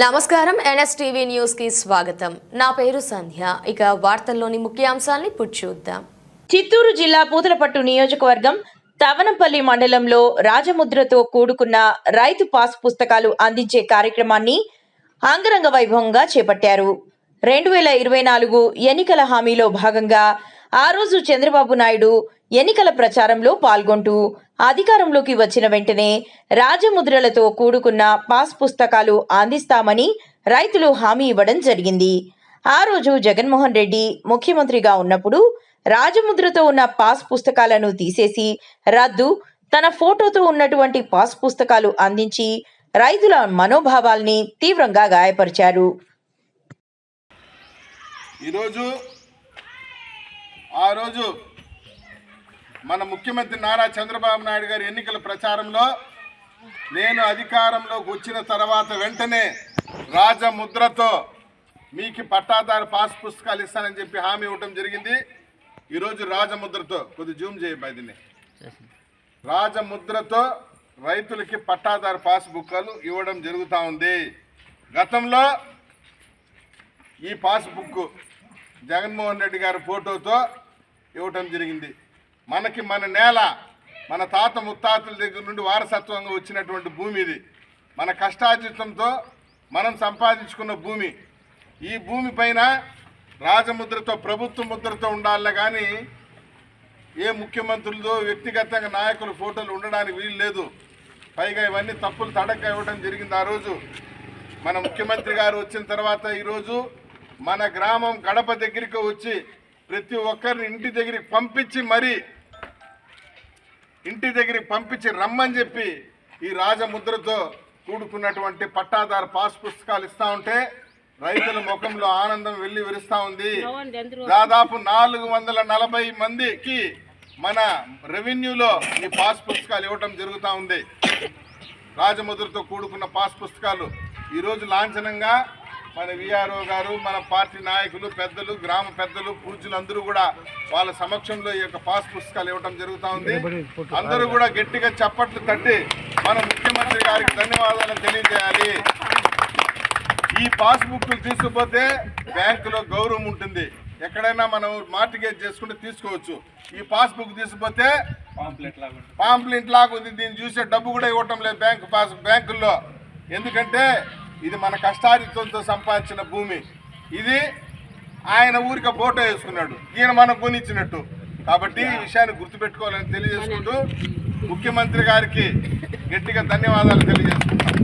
నమస్కారం NSTV news కి స్వాగతం. నా పేరు సంధ్య. ఇక వార్తల్లోని ముఖ్యాంశాలను చూద్దాం. చిత్తూరు జిల్లా పూతలపట్టు నియోజకవర్గం తవనంపల్లి మండలంలో రాజముద్రతో కూడుకున్న రైతు పాస్ పుస్తకాలు అందించే కార్యక్రమాన్ని అంగరంగ వైభవంగా చేపట్టారు. 2024 ఎన్నికల హామీలో భాగంగా ఆ రోజు చంద్రబాబు నాయుడు ఎన్నికల ప్రచారంలో పాల్గొంటూ అధికారంలోకి వచ్చిన వెంటనే రాజముద్రలతో కూడుకున్న పాస్ పుస్తకాలు అందిస్తామని రైతులు హామీ ఇవ్వడం జరిగింది. ఆ రోజు జగన్మోహన్ రెడ్డి ముఖ్యమంత్రిగా ఉన్నప్పుడు రాజముద్రతో ఉన్న పాస్ పుస్తకాలను తీసేసి రద్దు, తన ఫోటోతో ఉన్నటువంటి పాస్ పుస్తకాలు అందించి రైతుల మనోభావాల్ని తీవ్రంగా గాయపరిచారు. ఆ రోజు మన ముఖ్యమంత్రి నారా చంద్రబాబు నాయుడు గారి ఎన్నికల ప్రచారంలో నేను అధికారంలోకి వచ్చిన తర్వాత వెంటనే రాజముద్రతో మీకు పట్టాదారు పాస్ పుస్తకాలు ఇస్తానని చెప్పి హామీ ఇవ్వడం జరిగింది. ఈరోజు రాజముద్రతో కొద్ది జూమ్ చేయబడింది. రాజముద్రతో రైతులకి పట్టాదారు పాస్ బుక్లు ఇవ్వడం జరుగుతూ ఉంది. గతంలో ఈ పాస్ బుక్ జగన్మోహన్ రెడ్డి గారి ఫోటోతో ఇవ్వటం జరిగింది. మనకి మన నేల, మన తాత ముత్తాతల దగ్గర నుండి వారసత్వంగా వచ్చినటువంటి భూమి ఇది. మన కష్టార్జితంతో మనం సంపాదించుకున్న భూమి. ఈ భూమి పైన రాజముద్రతో, ప్రభుత్వ ముద్రతో ఉండాలి కానీ ఏ ముఖ్యమంత్రులతో వ్యక్తిగతంగా నాయకుల ఫోటోలు ఉండడానికి వీలు లేదు. పైగా ఇవన్నీ తప్పులు తడక ఇవ్వడం జరిగింది. ఆ రోజు మన ముఖ్యమంత్రి గారు వచ్చిన తర్వాత ఈరోజు మన గ్రామం గడప దగ్గరికి వచ్చి ప్రతి ఒక్కరిని ఇంటి దగ్గరికి పంపించి రమ్మని చెప్పి ఈ రాజముద్రతో కూడుకున్నటువంటి పట్టాదారు పాస్ పుస్తకాలు ఇస్తా ఉంటే రైతుల ముఖంలో ఆనందం వెళ్లి విరుస్తా ఉంది. దాదాపు 440 మందికి మన రెవెన్యూలో ఈ పాస్ పుస్తకాలు ఇవ్వటం జరుగుతూ ఉంది. రాజముద్రతో కూడుకున్న పాస్ పుస్తకాలు ఈరోజు లాంఛనంగా మన విఆర్ఓ గారు, మన పార్టీ నాయకులు, పెద్దలు, గ్రామ పెద్దలు, పూజలు అందరూ కూడా వాళ్ళ సమక్షంలో ఈ యొక్క పాస్ పుస్తకాలు ఇవ్వడం జరుగుతూ ఉంది. అందరూ కూడా గట్టిగా చప్పట్లు తట్టి మన ముఖ్యమంత్రి గారికి ధన్యవాదాలు తెలియజేయాలి. ఈ పాస్ బుక్లు తీసుకుపోతే బ్యాంకులో గౌరవం ఉంటుంది. ఎక్కడైనా మనం మార్టిగేజ్ చేసుకుంటే తీసుకోవచ్చు. ఈ పాస్ బుక్ తీసుకుపోతే పాంప్లెట్ లాగా ఉంది. దీన్ని చూసే డబ్బు కూడా ఇవ్వటం లేదు బ్యాంకుల్లో. ఎందుకంటే ఇది మన కష్టార్జితంతో సంపాదించిన భూమి. ఇది ఆయన ఊరికి ఫోటో వేసుకున్నాడు, ఈయన మనకు కొనిచ్చినట్టు. కాబట్టి ఈ విషయాన్ని గుర్తుపెట్టుకోవాలని తెలియజేసుకుంటూ ముఖ్యమంత్రి గారికి గట్టిగా ధన్యవాదాలు తెలియజేసుకుంటాం.